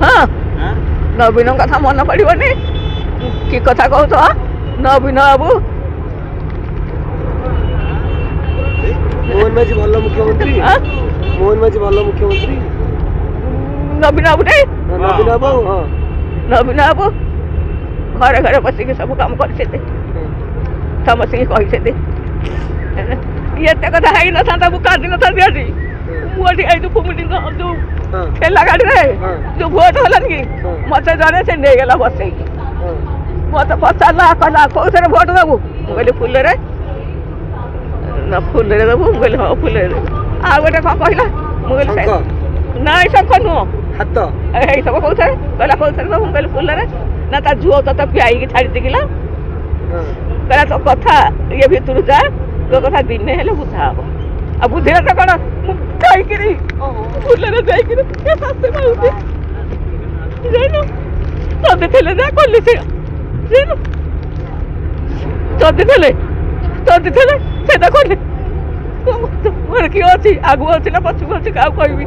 हाँ नवीन कथा मन पड़ोनी कि कथा कौच नवीन बाबू मोहन माझी भल मुख्यमंत्री मोहन माझी भल मुख्यमंत्री नवीन बाबू नहीं नवीन बाबू हाँ नवीन बाबू घरे घरे बसिक सब कम कर समस्त कही ये कथा है न था मुझे काटी न था दिया मुझे आई तो फुमिटी जो ठेला गाड़ी रे जो भोट होला कि मत जड़े से नहीं गला बस मत पचारा कहला कौन से भोट देबू कहली फुल रे ना फुल रे देबू कहली हाँ फुल रे आ गोटे कौन कहला मुझे ना शंख नुह हाथ यही सब कौन से कहला कौन से देबू कहली फुल रे ना ता झुओ तो पियाई छाड़ी दिखला कहला तो कथा ये भीतर जा तो कथा दिन हेले बुझा हम अब बुझेला तो कौन जाइकिरी फुलरे जाइकिरी ए सासे माउती जेनु तदे थेले जा कोली से जेनु तदे थेले से देखो मोर की अछि आगु अछि ना पछु अछि का कहबी।